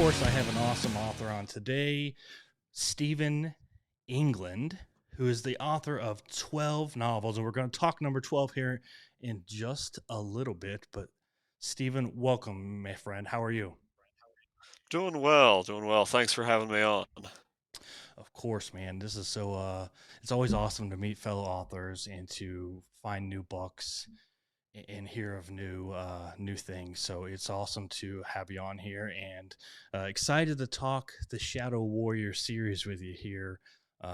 course, I have an awesome author on today, Stephen England, who is the author of 12 novels. And we're going to talk number 12 here in just a little bit. But, Stephen, welcome, my friend. How are you? Doing well, doing well. Thanks for having me on. Of course, man. This is it's always awesome to meet fellow authors and to find new books and hear of new things. So it's awesome to have you on here, and excited to talk the Shadow Warrior series with you here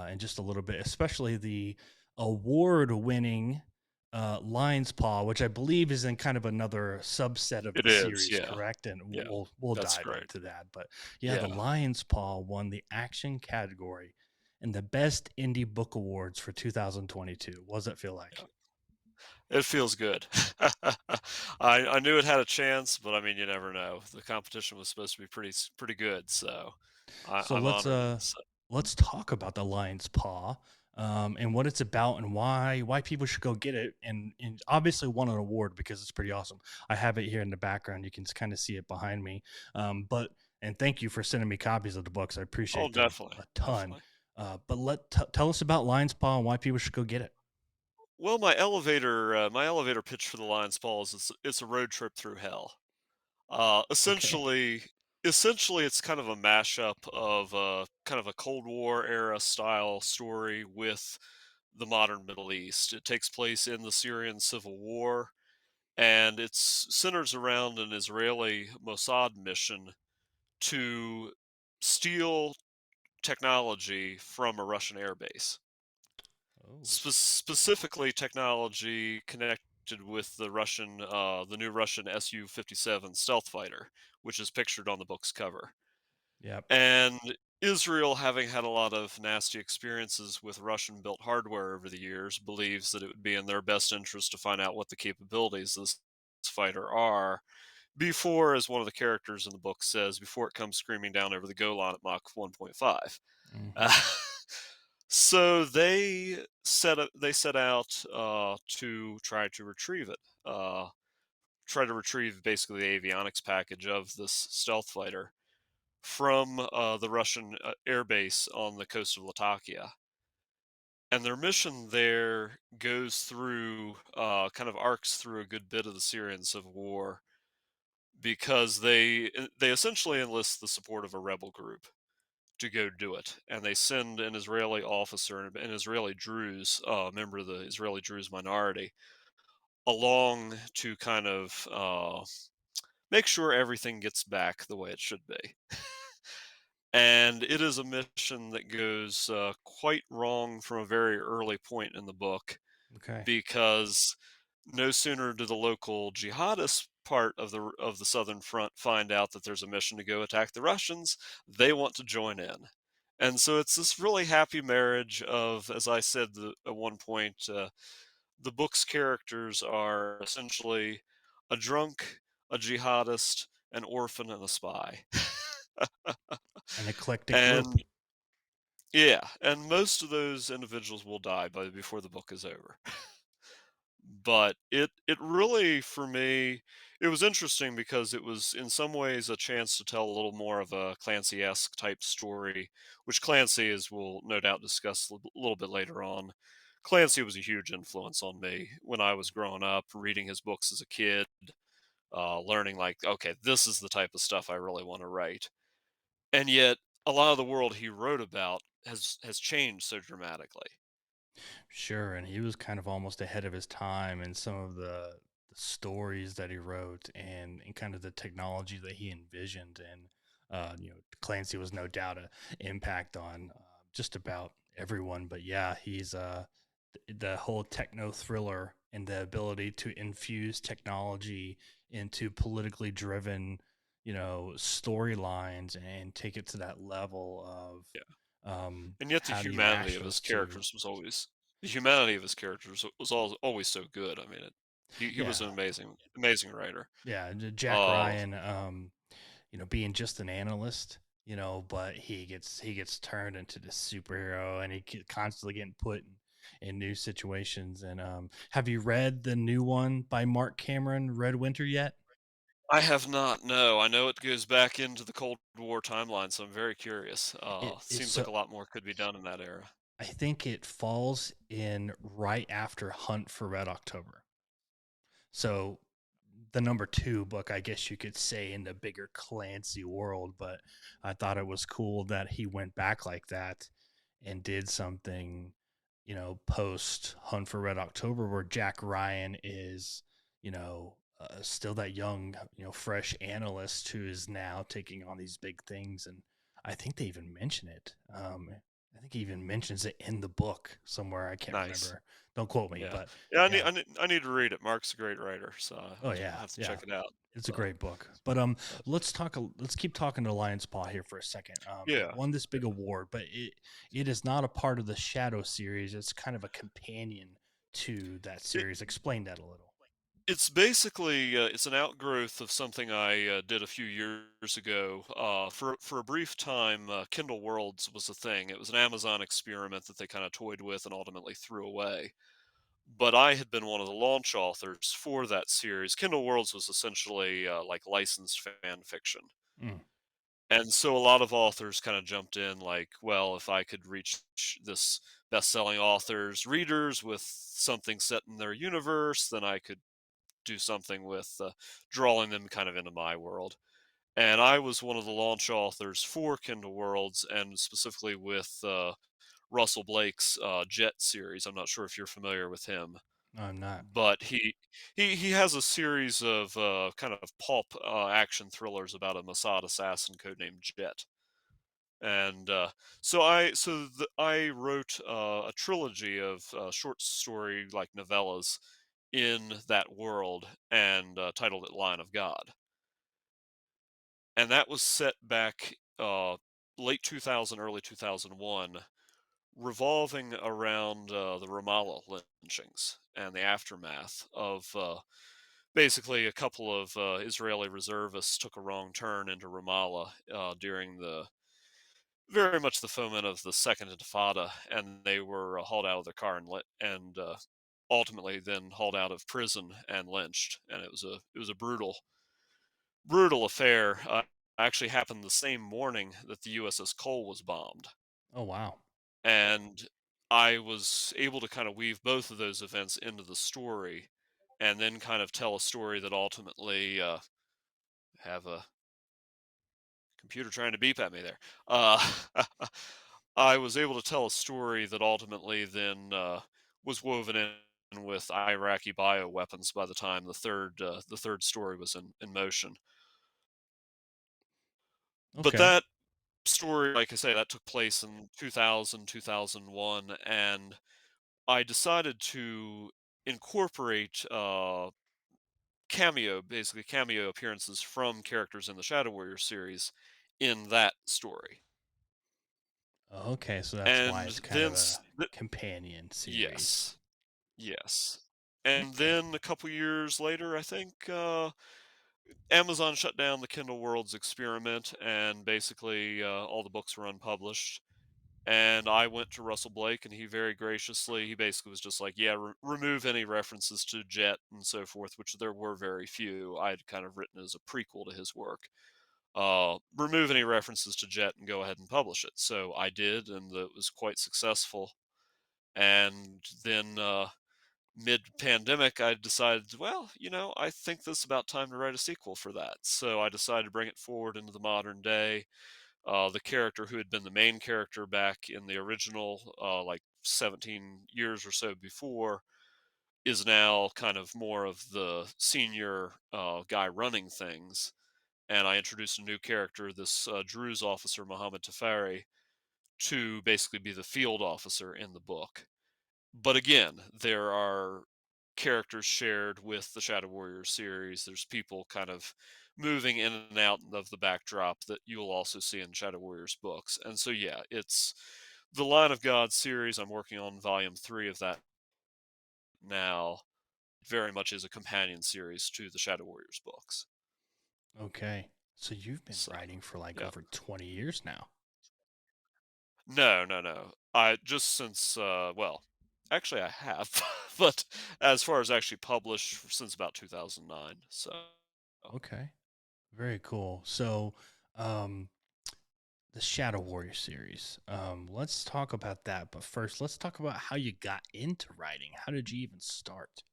in just a little bit, especially the award-winning Lion's Paw, which I believe is in kind of another subset of It the is, series, yeah, correct? And yeah, we'll that's dive great. into that. But yeah, the Yeah, Lion's Paw won the action category in the Best Indie Book Awards for 2022. What does it feel like? yeah. It feels good. I knew it had a chance, but I mean, you never know. The competition was supposed to be pretty good, so So I'm let's honored. uh let's talk about the Lion's Paw, and what it's about and why people should go get it. And obviously won an award because it's pretty awesome. I have it here in the background. You can kind of see it behind me. But and thank you for sending me copies of the books. I Oh, appreciate them definitely, a ton. definitely. But tell us about Lion's Paw and why people should go get it. Well, my elevator pitch for the Lions Paw is it's a road trip through hell. Uh, Okay. essentially, essentially, it's kind of a mashup of kind of a Cold War era style story with the modern Middle East. It takes place in the Syrian civil war, and it centers around an Israeli Mossad mission to steal technology from a Russian airbase. Oh. Specifically, technology connected with the new Russian Su-57 stealth fighter, which is pictured on the book's cover. Yep. And Israel, having had a lot of nasty experiences with Russian built hardware over the years, believes that it would be in their best interest to find out what the capabilities of this fighter are before, as one of the characters in the book says, before it comes screaming down over the Golan at Mach 1.5. Hmm. Uh, so they set out to try to retrieve it, try to retrieve basically the avionics package of this stealth fighter from the Russian air base on the coast of Latakia. And their mission there goes through, kind of arcs through a good bit of the Syrian civil war because they essentially enlist the support of a rebel group to go do it, and they send an Israeli officer, an Israeli Druze, member of the Israeli Druze minority, along to kind of make sure everything gets back the way it should be. And it is a mission that goes quite wrong from a very early point in the book Okay. because no sooner do the local jihadist part of the southern front find out that there's a mission to go attack the Russians, they want to join in. And so it's this really happy marriage of, as I said at one point, the book's characters are essentially a drunk, a jihadist, an orphan, and a spy. An eclectic group. And yeah, and most of those individuals will die before the book is over. But it really, for me, it was interesting because it was in some ways a chance to tell a little more of a Clancy-esque type story, which Clancy, as we'll no doubt discuss a little bit later on. Clancy was a huge influence on me when I was growing up, reading his books as a kid, learning like, okay, this is the type of stuff I really want to write. And yet, a lot of the world he wrote about has changed so dramatically. Sure, and he was kind of almost ahead of his time in some of the stories that he wrote and kind of the technology that he envisioned. And Clancy was no doubt a impact on just about everyone. But yeah, he's the whole techno thriller and the ability to infuse technology into politically driven, storylines and take it to that level Yeah. of And yet how do you mash those two? the humanity of his characters was always so good. I mean, he was Yeah, an amazing writer. yeah, Jack Uh, Ryan, being just an analyst, but he gets turned into this superhero, and constantly getting put in new situations. And have you read the new one by Mark Cameron, Red Winter, yet? I have not, no. I know it goes back into the Cold War timeline, so I'm very curious. It's Seems like so a lot more could be done in that era. I think it falls in right after Hunt for Red October. So the number two book, I guess you could say, in the bigger Clancy world, but I thought it was cool that he went back like that and did something, post Hunt for Red October, where Jack Ryan is, still that young, fresh analyst who is now taking on these big things. And I think they even mention it. I think he even mentions it in the book somewhere. I can't Nice. remember. Don't quote me, Yeah. but Yeah, yeah. I need to read it. Mark's a great writer, so Oh I'll yeah, have to yeah. check it out. It's a So, great book. But but let's keep talking to Lion's Paw here for a second. It yeah. won this big Yeah. award, but it is not a part of the Shadow series. It's kind of a companion to that It series. Explain that a little. it's basically it's an outgrowth of something I did a few years ago. For a brief time, Kindle Worlds was a thing. It was an Amazon experiment that they kind of toyed with and ultimately threw away. But I had been one of the launch authors for that series. Kindle Worlds was essentially like licensed fan fiction. Mm. And so a lot of authors kind of jumped in like, well, if I could reach this best-selling author's readers with something set in their universe, then I could do something with drawing them kind of into my world. And I was one of the launch authors for Kindle Worlds, and specifically with Russell Blake's Jet series. I'm not sure if you're familiar with him, No, I'm not. but he has a series of kind of pulp action thrillers about a Mossad assassin codenamed Jet. And I wrote a trilogy of short story like novellas in that world and titled it Line of God. And that was set back late 2000, early 2001, revolving around the Ramallah lynchings and the aftermath of basically a couple of Israeli reservists took a wrong turn into Ramallah during the very much the foment of the Second Intifada, and they were hauled out of their car and ultimately then hauled out of prison and lynched. And it was a brutal affair. Actually happened the same morning that the USS Cole was bombed, Oh wow. and I was able to kind of weave both of those events into the story, and then kind of tell a story that ultimately have a computer trying to beep at me there. Uh, I was able to tell a story that ultimately then was woven in with Iraqi bioweapons by the time the third story was in motion. But Okay. that story, like I say, that took place in 2000, 2001, and I decided to incorporate basically cameo appearances from characters in the Shadow Warrior series in that story. Okay, so that's why And it's kind then of a companion series. yes, yes. And Okay. then a couple years later, I think Amazon shut down the Kindle Worlds experiment, and basically all the books were unpublished. And I went to Russell Blake, and he very graciously, he basically was just like, "Yeah, remove any references to Jet and so forth," which there were very few. I had kind of written as a prequel to his work. Remove any references to Jet and go ahead and publish it. So I did, and it was quite successful. And then mid-pandemic, I decided, well, I think this is about time to write a sequel for that. So I decided to bring it forward into the modern day. The character who had been the main character back in the original, like 17 years or so before, is now kind of more of the senior guy running things. And I introduced a new character, this Druze officer, Mohammed Tafari, to basically be the field officer in the book. But again, there are characters shared with the Shadow Warrior series. There's people kind of moving in and out of the backdrop that you'll also see in Shadow Warriors books. And so, yeah, it's the Line of God series. I'm working on volume 3 of that now. Very much is a companion series to the Shadow Warriors books. Okay. So you've been So, writing for like yeah. over 20 years now. No, no, no. I just since well, actually I have, but as far as actually published since about 2009. So, Okay. Very cool. So, um, the Shadow Warrior series. Let's talk about that. But first, let's talk about how you got into writing. How did you even start?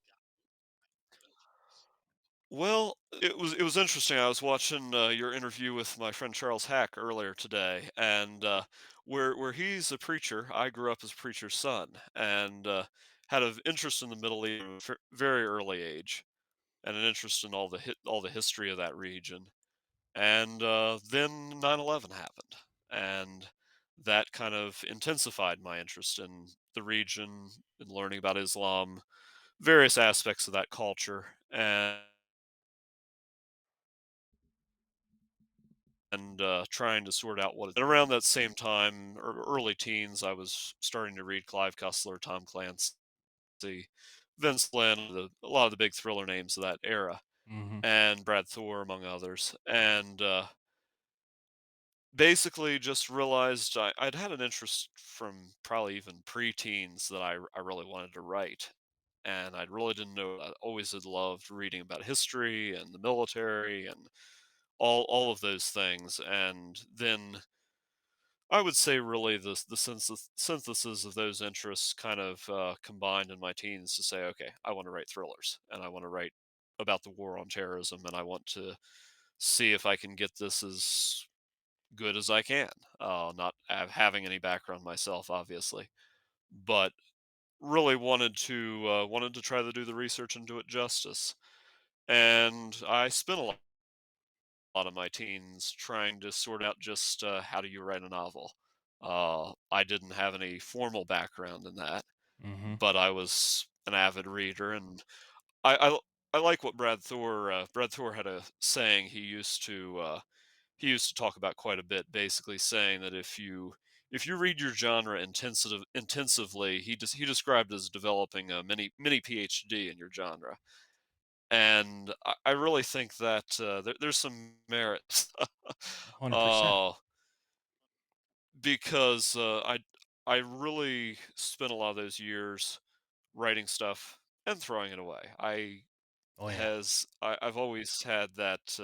Well, it was interesting. I was watching your interview with my friend Charles Hack earlier today, and where he's a preacher, I grew up as a preacher's son, and had an interest in the Middle East from a very early age, and an interest in all the history of that region. And then 9/11 happened, and that kind of intensified my interest in the region and learning about Islam, various aspects of that culture, and trying to sort out what. And around that same time, early teens, I was starting to read Clive Cussler, Tom Clancy, Vince Lynn, a lot of the big thriller names of that era, Hmm. and Brad Thor, among others. And basically just realized I'd had an interest from probably even pre-teens that I really wanted to write. And I really didn't know. I always had loved reading about history and the military and all of those things. And then I would say really the synthesis of those interests kind of combined in my teens to say, okay, I want to write thrillers and I want to write about the war on terrorism, and I want to see if I can get this as good as I can. Not having any background myself, obviously, but really wanted to try to do the research and do it justice. And I spent a lot of my teens trying to sort out just how do you write a novel. I didn't have any formal background in that, Hmm. but I was an avid reader, and I I like what Brad Thor had a saying he used to talk about quite a bit, basically saying that if you read your genre intensively, he described as developing a mini PhD in your genre. And I really think that there's some merit. 100%. uh, because I really spent a lot of those years writing stuff and throwing it away. Oh, yeah. I've always had that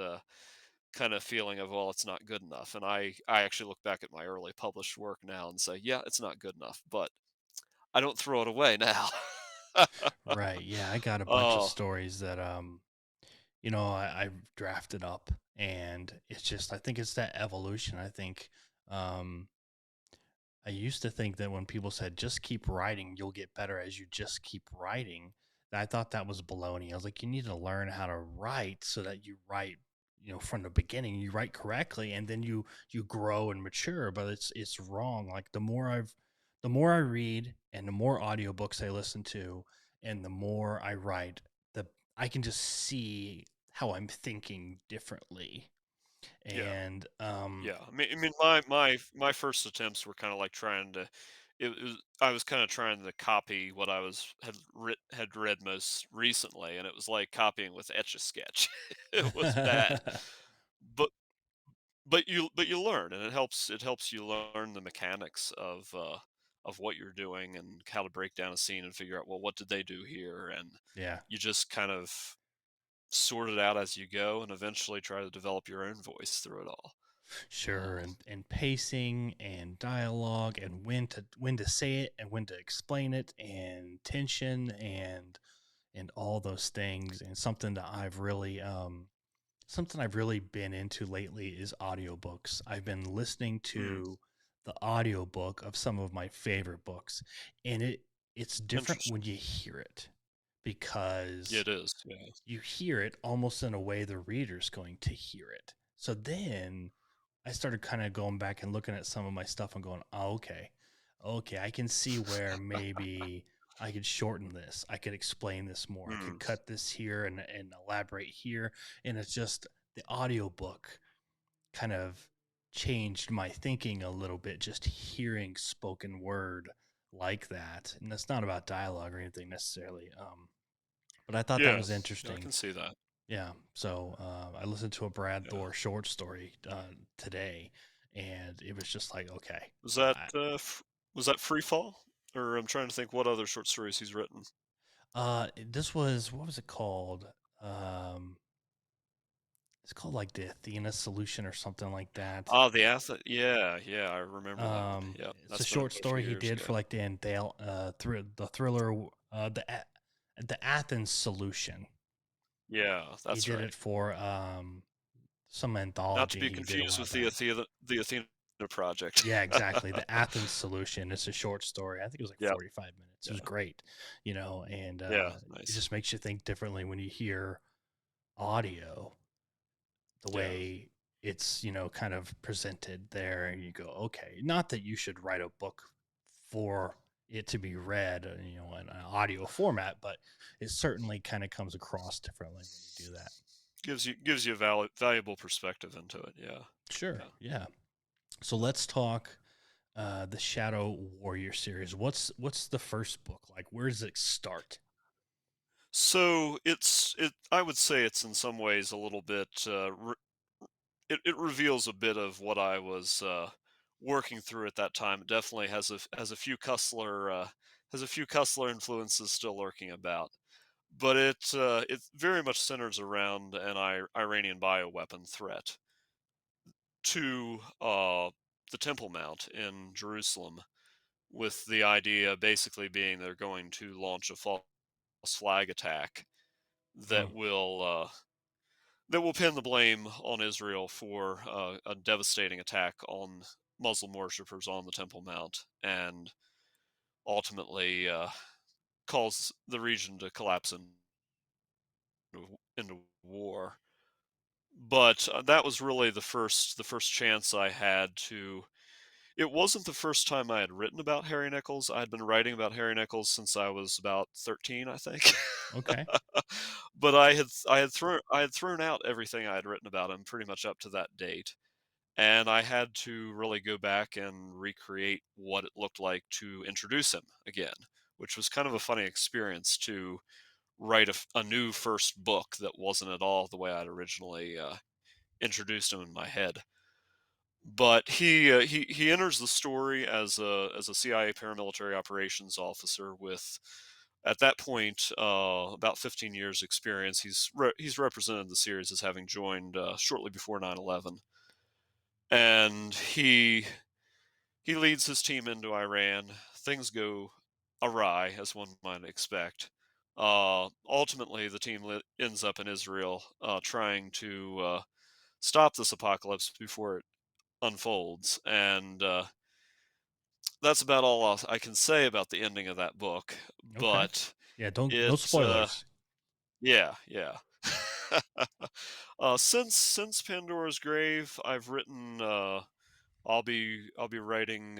kind of feeling of, well, it's not good enough, and I actually look back at my early published work now and say, yeah, it's not good enough, but I don't throw it away now. Right. Yeah. I got a bunch of Oh, stories that, I've drafted up, and it's just, I think it's that evolution. I think, um, I used to think that when people said just keep writing, you'll get better as you just keep writing. I thought that was baloney. I was like, you need to learn how to write so that you write, from the beginning, you write correctly, and then you grow and mature. But it's wrong. Like the more I read and the more audiobooks I listen to, and the more I write, the I can just see how I'm thinking differently. yeah. And Yeah, I mean, my first attempts were kind of like trying to. It was I was kind of trying to copy what I had read most recently, and it was like copying with Etch a Sketch. It was bad, but but you learn, and it helps you learn the mechanics of what you're doing and how to break down a scene and figure out, well, what did they do here, and yeah. you just kind of sort it out as you go, and eventually try to develop your own voice through it all. Sure, and pacing and dialogue and when to say it and when to explain it and tension and all those things, and something I've really been into lately is audiobooks. I've been listening Mm, to the audiobook of some of my favorite books, and it's different when interesting. you hear it Yeah, because it is. Yeah. you hear it almost in a way the reader's going to hear it. So then I started kind of going back and looking at some of my stuff and going, oh, okay, okay, I can see where maybe I could shorten this. I could explain this more. I could Mm, cut this here and elaborate here. And it's just the audiobook kind of changed my thinking a little bit, just hearing spoken word like that. And that's not about dialogue or anything necessarily. But I thought that yeah. was Yeah, I interesting. can see that. Yeah. So I listened to a Brad Yeah. Thor short story today, and it was just like, okay, Was that I, was that Free Fall? Or I'm trying to think what other short stories he's written. this was what was it called? Um, It's called like the Athena solution or something like that. Ah, the Athe yeah, yeah, I remember that one. Yeah, It's a that's been short a few story he years did ago. for like the thriller, the Athens solution. Yeah, He that's did right. it for some Not to anthology be he did a confused while with back. The Athena Project. Yeah, exactly. The Athens solution. It's a short story. I think it was like Yeah, 45 minutes. It was yeah, great, and yeah, it nice. just makes you think differently when you hear audio, the Yeah. way it's, kind of presented there, and you go, okay, not that you should write a book for it to be read, in an audio format, but it certainly kind of comes across differently when you do that. Gives you a valuable perspective into it, yeah, Sure. yeah. Yeah. So let's talk the Shadow Warrior series. What's the first book like? Where does it start? So, I would say it's in some ways a little bit, it reveals a bit of what I was, working through at that time. It definitely has a few Cussler influences still lurking about. But it very much centers around an Iranian bioweapon threat to the Temple Mount in Jerusalem, with the idea basically being they're going to launch a false flag attack Hmm. that will pin the blame on Israel for a devastating attack on Muslim worshippers on the Temple Mount, and ultimately cause the region to collapse into war. But that was really the first chance I had to. It wasn't the first time I had written about Harry Nichols. I'd been writing about Harry Nichols since I was about 13, I think. Okay. But I had thrown out everything I had written about him pretty much up to that date, and I had to really go back and recreate what it looked like to introduce him again, which was kind of a funny experience to write a new first book that wasn't at all the way I'd originally introduced him in my head. But he enters the story as a CIA paramilitary operations officer with, at that point, about 15 years experience. He's represented the series as having joined shortly before 9/11, and he leads his team into Iran. Things go awry, as one might expect. Ultimately, the team ends up in Israel, trying to stop this apocalypse before it unfolds, and that's about all I can say about the ending of that book. Okay. But Yeah. Don't no it, spoilers. yeah, yeah. Since Pandora's Grave, I've written. I'll be writing,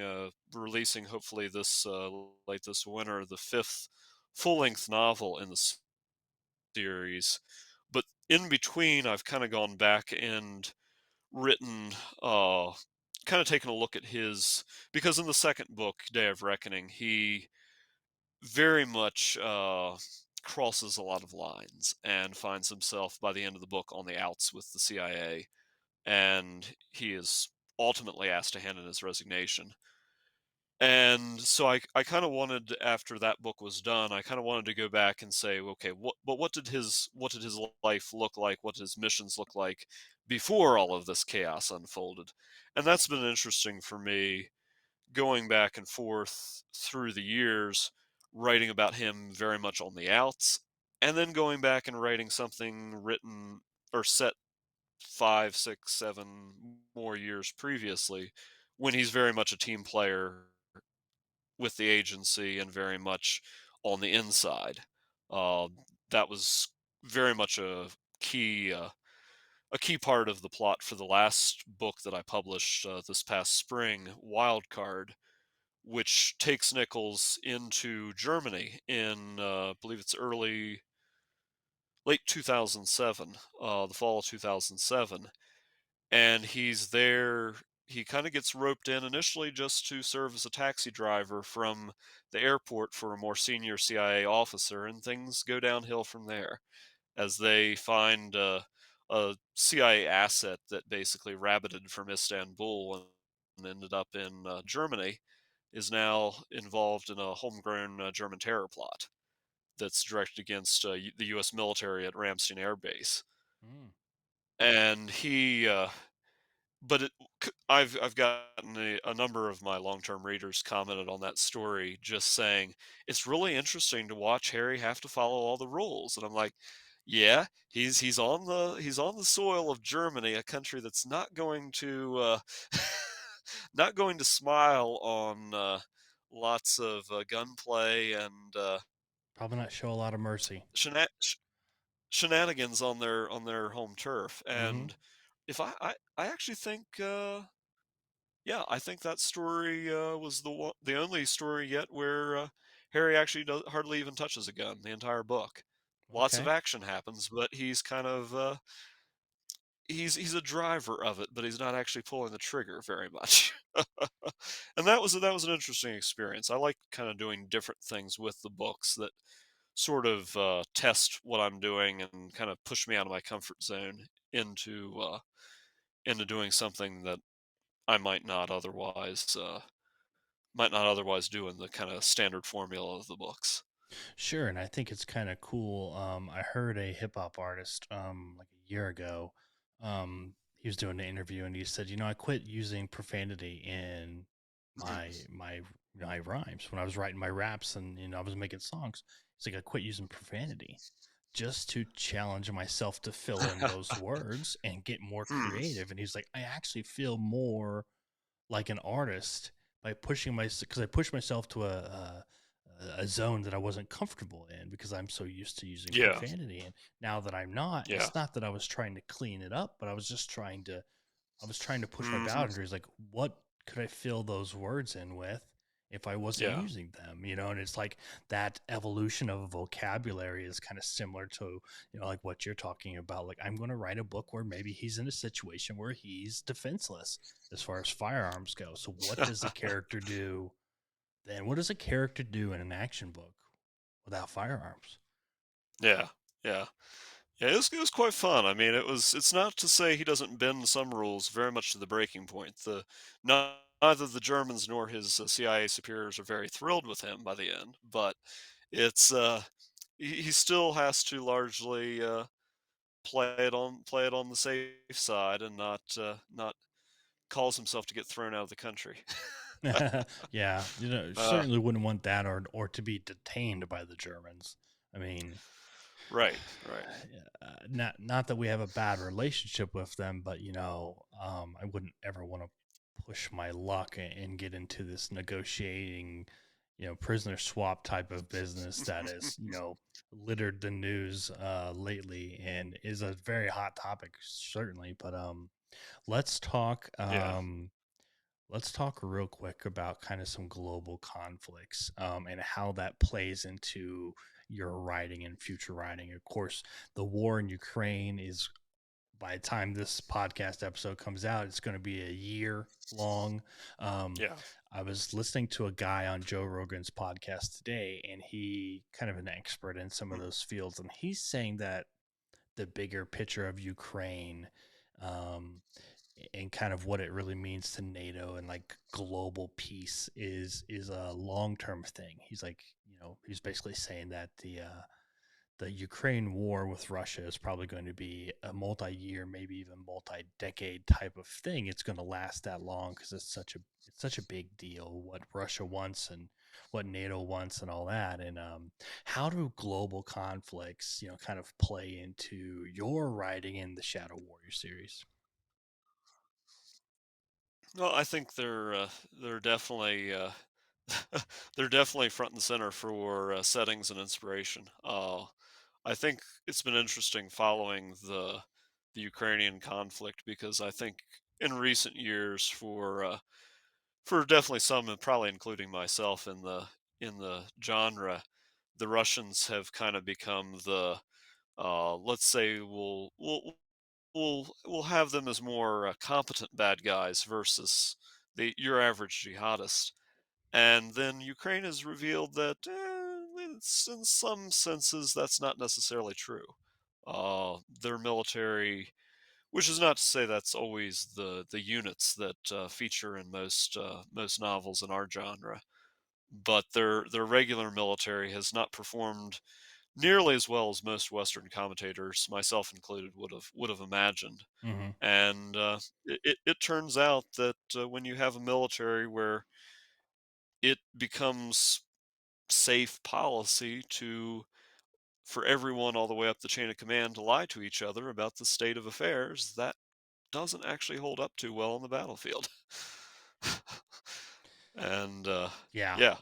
releasing hopefully this late this winter, the fifth full length novel in the series. But in between, I've kind of gone back and written, uh, kind of taken a look at his, because in the second book, Day of Reckoning, he very much crosses a lot of lines and finds himself by the end of the book on the outs with the CIA, and he is ultimately asked to hand in his resignation. And so I kind of wanted, after that book was done, I kind of wanted to go back and say, okay, what did his life look like? What did his missions look like before all of this chaos unfolded? And that's been interesting for me, going back and forth through the years, writing about him very much on the outs, and then going back and writing something written or set 5, 6, 7 more years previously, when he's very much a team player with the agency and very much on the inside. Uh, that was very much key uh, a key part of the plot for the last book that I published this past spring, Wildcard, which takes Nichols into Germany in, I believe it's late 2007, the fall of 2007, and he's there. He kind of gets roped in initially just to serve as a taxi driver from the airport for a more senior CIA officer, and things go downhill from there as they find a CIA asset that basically rabbited from Istanbul and ended up in Germany, is now involved in a homegrown German terror plot that's directed against the U.S. military at Ramstein Air Base. Mm. and but I've gotten a number of my long-term readers commented on that story, just saying it's really interesting to watch Harry have to follow all the rules, and I'm like, yeah, he's on the soil of Germany, a country that's not going to not going to smile on lots of gunplay and Probably not show a lot of mercy. shena- sh- shenanigans on their home turf. Hmm. And if I actually think yeah, I think that story was the only story yet where Harry actually hardly even touches a gun the entire book. Lots of Okay. action happens, but he's kind of he's a driver of it, but he's not actually pulling the trigger very much. And that was an interesting experience. I like kind of doing different things with the books that sort of test what I'm doing and kind of push me out of my comfort zone into doing something that I might not otherwise do in the kind of standard formula of the books. Sure, and I think it's kind of cool. I heard a hip hop artist like a year ago. He was doing an interview and he said, "You know, I quit using profanity in my rhymes when I was writing my raps and I was making songs. It's like I quit using profanity just to challenge myself to fill in those words and get more Hmm. creative." And he's like, "I actually feel more like an artist by pushing myself because I pushed myself to a zone that I wasn't comfortable in because I'm so used to using Yeah. profanity. And now that I'm not, Yeah. it's not that I was trying to clean it up, but I was trying to push my Hmm. boundaries. Like, what could I fill those words in with if I wasn't Yeah. using them? And it's like that evolution of a vocabulary is kind of similar to, like what you're talking about. Like, I'm going to write a book where maybe he's in a situation where he's defenseless as far as firearms go. So, what does a character do then? What does a character do in an action book without firearms? Yeah. Yeah. Yeah, it was quite fun. I mean, it's not to say he doesn't bend some rules very much to the breaking point. Neither the Germans nor his CIA superiors are very thrilled with him by the end, but it's he still has to largely play it on the safe side and not cause himself to get thrown out of the country. Yeah, uh, certainly wouldn't want that or to be detained by the Germans. I mean, right, right. not that we have a bad relationship with them, but I wouldn't ever want to push my luck and get into this negotiating, prisoner swap type of business that is, littered the news lately and is a very hot topic, certainly. But let's talk. Yeah, Let's talk real quick about kind of some global conflicts and how that plays into your writing and future writing. Of course, the war in Ukraine is, by the time this podcast episode comes out, it's going to be a year long. Um, yeah. I was listening to a guy on Joe Rogan's podcast today, and he kind of an expert in some of Mm, those fields, and he's saying that the bigger picture of Ukraine um, and kind of what it really means to NATO and like global peace is a long term thing. He's like, he's basically saying that the Ukraine war with Russia is probably going to be a multi-year, maybe even multi-decade type of thing. It's going to last that long because it's such a big deal what Russia wants and what NATO wants and all that. And how do global conflicts, kind of play into your writing in the Shadow Warrior series? well, I think they're definitely they're definitely front and center for settings and inspiration. I think it's been interesting following the Ukrainian conflict because I think in recent years for definitely some and probably including myself in the genre, the Russians have kind of become the let's say we'll have them as more competent bad guys versus the your average jihadist. And then Ukraine has revealed that it's, in some senses that's not necessarily true. Their military, which is not to say that's always the units that feature in most novels in our genre, but their regular military has not performed nearly as well as most Western commentators, myself included, would have imagined. Hmm. And it turns out that when you have a military where it becomes safe policy to for everyone all the way up the chain of command to lie to each other about the state of affairs, that doesn't actually hold up too well on the battlefield. And Yeah. yeah,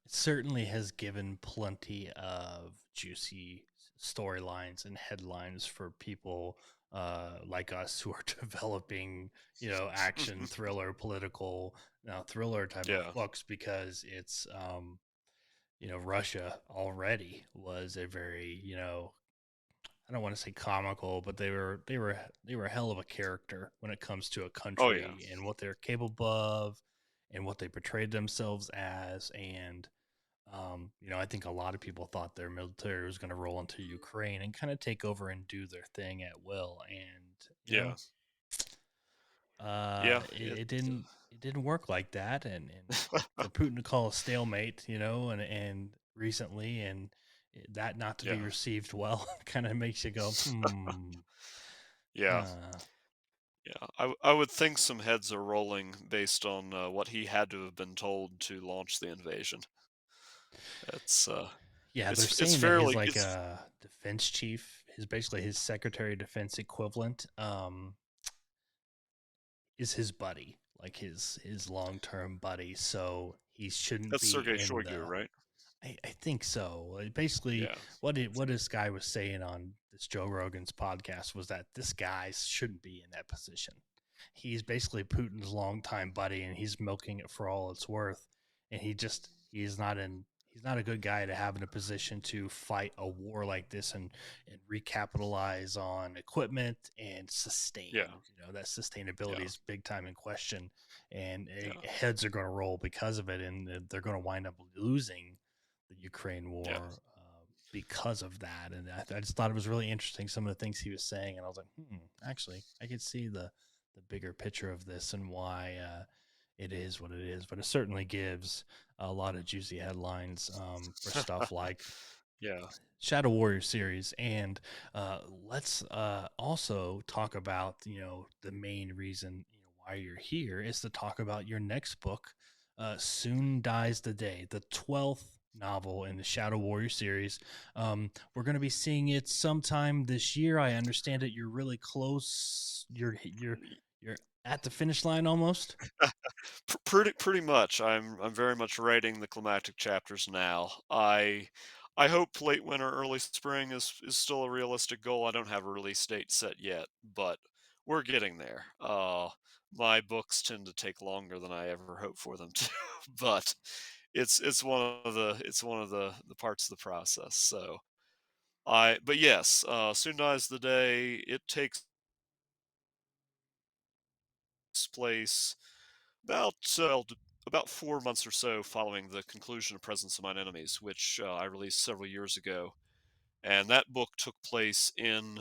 It certainly has given plenty of juicy storylines and headlines for people like us who are developing, action, mhm, thriller, political, thriller type of yeah, books because it's, Russia already was a very, I don't want to say comical, but they were a hell of a character when it comes to a oh yeah, country and what they're capable of and what they portrayed themselves as. And I think a lot of people thought their military was going to roll into Ukraine and kind of take over and do their thing at will. And yeah, uh, yeah. it, it didn't it didn't work like that. And for Putin to call a stalemate, and recently, and that not to be Yeah, received well, kind of makes you go, yeah, uh, yeah. I would think some heads are rolling based on what he had to have been told to launch the invasion. It's yeah. They're it's saying that his fairly like it's defense chief, his basically his secretary of defense equivalent, is his buddy, like his long term buddy. So he shouldn't that's be Sergei in Shoigu, the. right? I think so. Basically, Yeah, what this guy was saying on this Joe Rogan's podcast was that this guy shouldn't be in that position. He's basically Putin's longtime buddy, and he's milking it for all it's worth. And he's not a good guy to have in a position to fight a war like this and recapitalize on equipment and sustain. yeah, That sustainability yeah, is big time in question, and yeah, heads are going to roll because of it, and they're going to wind up losing the Ukraine yeah. war because of that. And I just thought it was really interesting some of the things he was saying, and I was like, actually, I could see the bigger picture of this and why it is what it is. But it certainly gives a lot of juicy headlines for stuff like Yeah. Shadow Warrior series, and let's also talk about the main reason why you're here is to talk about your next book. Soon Dies the Day, the 12th novel in the Shadow Warrior series. We're going to be seeing it sometime this year. I understand that you're really close. You're at the finish line almost. Pretty much. I'm very much writing the climactic chapters now. I hope late winter, early spring is still a realistic goal. I don't have a release date set yet, but we're getting there. My books tend to take longer than I ever hope for them to, but it's one of the parts of the process. So I but yes, soon dies the day. It takes place about about 4 months or so following the conclusion of Presence of Mine Enemies, which I released several years ago, and that book took place in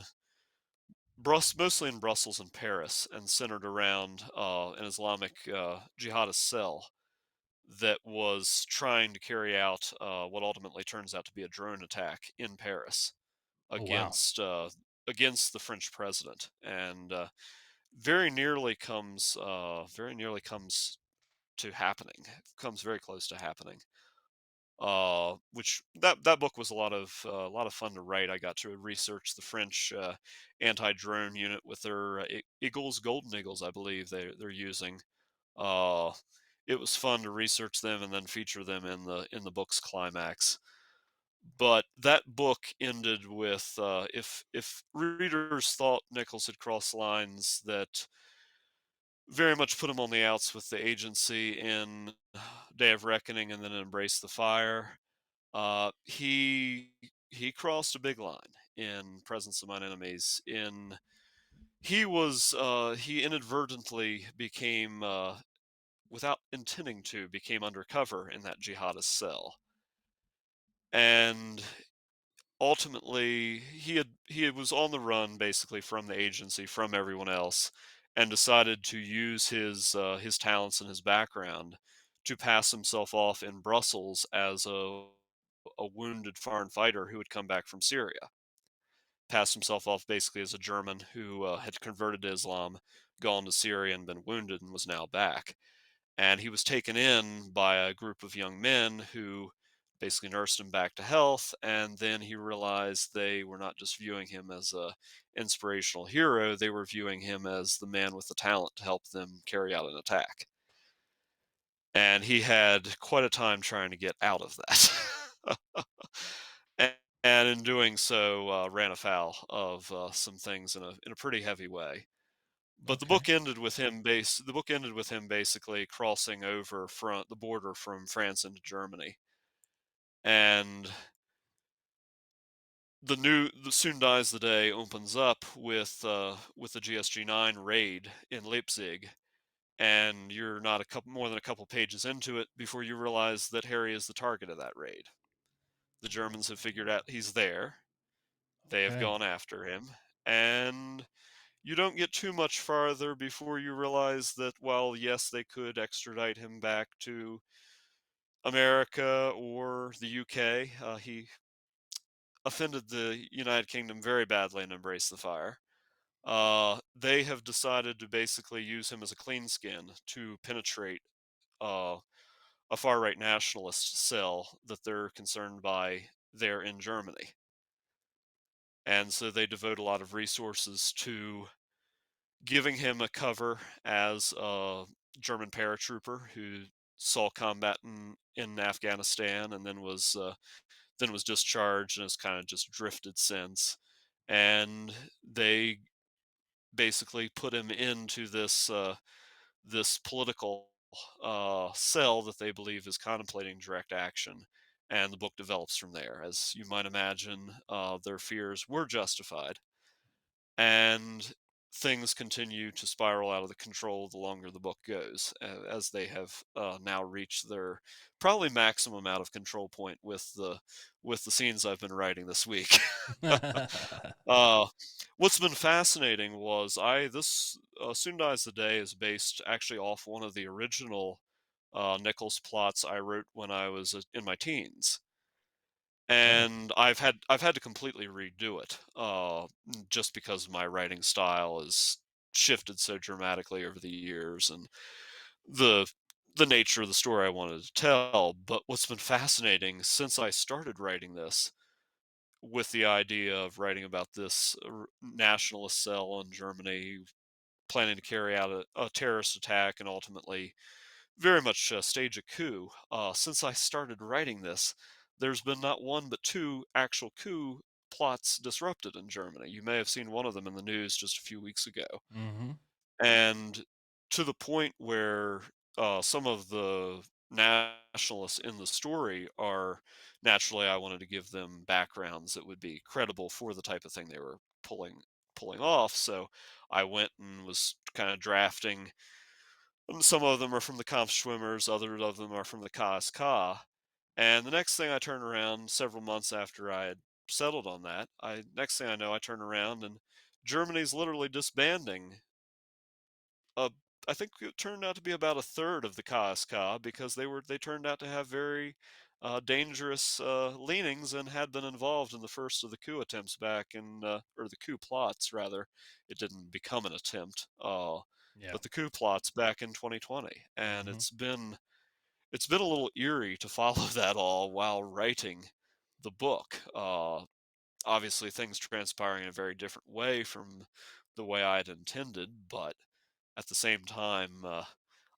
mostly in Brussels and Paris, and centered around an Islamic jihadist cell that was trying to carry out what ultimately turns out to be a drone attack in Paris Oh wow. against against the French president, and very nearly comes to happening. Comes very close to happening. Which that book was a lot of fun to write. I got to research the French anti-drone unit with their Eagles, Golden Eagles, I believe they're using. Uh, it was fun to research them and then feature them in the book's climax. But that book ended with if readers thought Nichols had crossed lines that very much put him on the outs with the agency in Day of Reckoning and then Embrace the Fire. He crossed a big line in Presence of Mine Enemies. He inadvertently became, without intending to, became undercover in that jihadist cell, and ultimately he was on the run basically from the agency, from everyone else, and decided to use his talents and his background to pass himself off in Brussels as a a wounded foreign fighter who had come back from Syria. Passed himself off basically as a German who had converted to Islam, gone to Syria and been wounded and was now back. And he was taken in by a group of young men who basically nursed him back to health. And then he realized they were not just viewing him as a inspirational hero, they were viewing him as the man with the talent to help them carry out an attack. And he had quite a time trying to get out of that. and, and in doing so, ran afoul of some things in a pretty heavy way. But Okay. the book ended with him basically crossing over front the border from France into Germany. And the Soon Dies the Day opens up with the GSG-9 raid in Leipzig, and you're not a couple more than a couple pages into it before you realize that Harry is the target of that raid. The Germans have figured out he's there. They have Okay. gone after him, and you don't get too much farther before you realize that while yes, they could extradite him back to America or the UK, he offended the United Kingdom very badly and embraced the fire. They have decided to basically use him as a clean skin to penetrate uh, a far right nationalist cell that they're concerned by there in Germany. And so they devote a lot of resources to giving him a cover as a German paratrooper who saw combat in Afghanistan and then was discharged and has kind of just drifted since. And they basically put him into this political cell that they believe is contemplating direct action. And the book develops from there. As you might imagine, their fears were justified, and things continue to spiral out of the control the longer the book goes, as they have now reached their probably maximum out of control point with the scenes I've been writing this week. uh, what's been fascinating was I this Soon Dies the Day is based actually off one of the original Nichols plots I wrote when I was in my teens, Okay. and I've had to completely redo it, just because my writing style has shifted so dramatically over the years, and the the nature of the story I wanted to tell. But what's been fascinating since I started writing this, with the idea of writing about this nationalist cell in Germany planning to carry out a terrorist attack and ultimately very much stage a coup. Since I started writing this, there's been not one but two actual coup plots disrupted in Germany. You may have seen one of them in the news just a few weeks ago. Mm-hmm. And to the point where some of the nationalists in the story are naturally, I wanted to give them backgrounds that would be credible for the type of thing they were pulling off. So I went and was kind of drafting. Some of them are from the Kampfschwimmers, others of them are from the KSK. And the next thing I turn around, several months after I had settled on that, next thing I know, I turn around and Germany's literally disbanding. Uh, I think it turned out to be about a third of the KSK because they turned out to have very dangerous leanings and had been involved in the first of the coup attempts back in or the coup plots rather. It didn't become an attempt, Yeah. but the coup plots back in 2020, and Mm-hmm. it's been a little eerie to follow that all while writing the book. Obviously, things transpiring in a very different way from the way I had intended, but at the same time,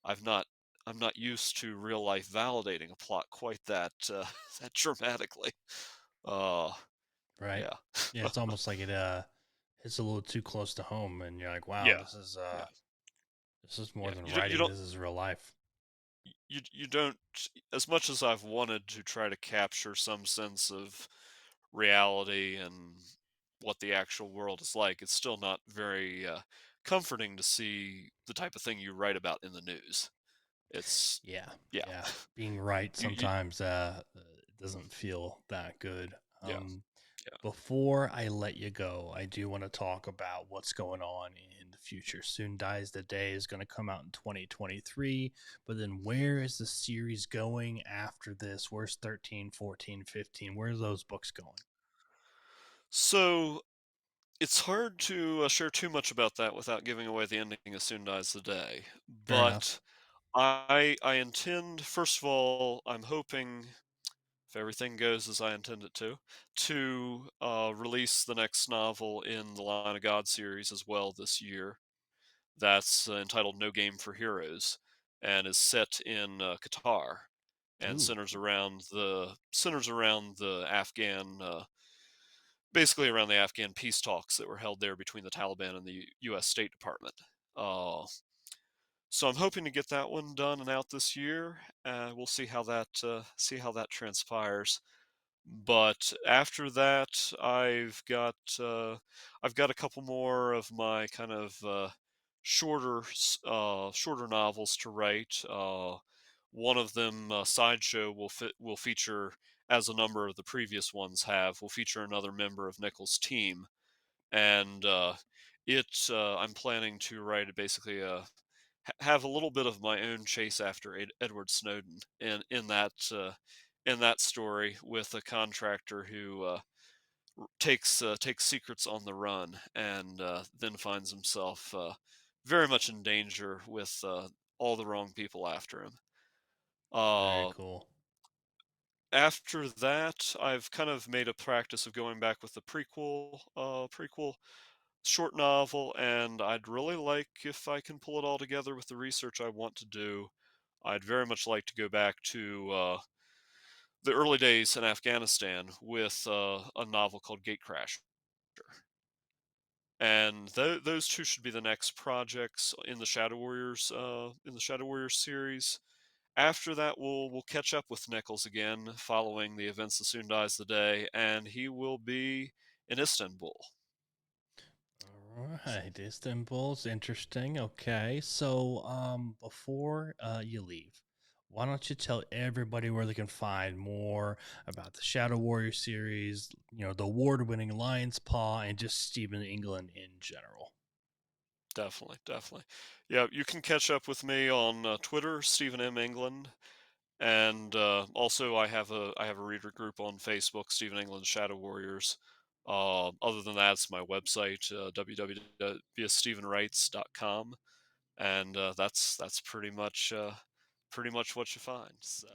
I've not I'm not used to real life validating a plot quite that that dramatically. Uh, Right. yeah, Yeah, it's almost like it hits a little too close to home, and you're like, wow, yeah, yeah, this is more yeah. than You writing. don't This is real life. you don't, as much as I've wanted to try to capture some sense of reality and what the actual world is like, it's still not very comforting to see the type of thing you write about in the news. It's Yeah. yeah, Yeah. Being right you sometimes it doesn't feel that good. yeah. Before I let you go, I do want to talk about what's going on in the future. Soon Dies the Day is going to come out in 2023, but then where is the series going after this? Where's 13, 14, 15? Where's those books going? So it's hard to share too much about that without giving away the ending of Soon Dies the Day. Fair enough. But I intend, first of all, I'm hoping, if everything goes as I intend it to release the next novel in the Line of God series as well this year. That's entitled No Game for Heroes and is set in Qatar and Ooh, centers around the Afghan basically around the Afghan peace talks that were held there between the Taliban and the U.S. State Department. Uh, so I'm hoping to get that one done and out this year. We'll see how that transpires. But after that, I've got a couple more of my kind of shorter novels to write. One of them, Sideshow, will feature, as a number of the previous ones have, will feature another member of Nichols' team, and I'm planning to write basically have a little bit of my own chase after Edward Snowden in that story with a contractor who takes secrets on the run and then finds himself very much in danger with all the wrong people after him. very Uh, cool. After that, I've kind of made a practice of going back with the prequel short novel, and I'd really like, if I can pull it all together with the research I want to do, I'd very much like to go back to the early days in Afghanistan with a novel called Gatecrasher. And those two should be the next projects in the Shadow Warriors series. After that, we'll catch up with Nichols again, following the events of Soon Dies the Day, and he will be in Istanbul. All right, Istanbul's interesting. Okay, so before you leave, why don't you tell everybody where they can find more about the Shadow Warrior series, the award-winning Lion's Paw, and just Stephen England in general? Definitely, definitely. Yeah, you can catch up with me on Twitter, Stephen M. England, and also I have a reader group on Facebook, Stephen England Shadow Warriors. Other than that, it's my website, www.viastephenwrites.com, and that's pretty much what you find. So.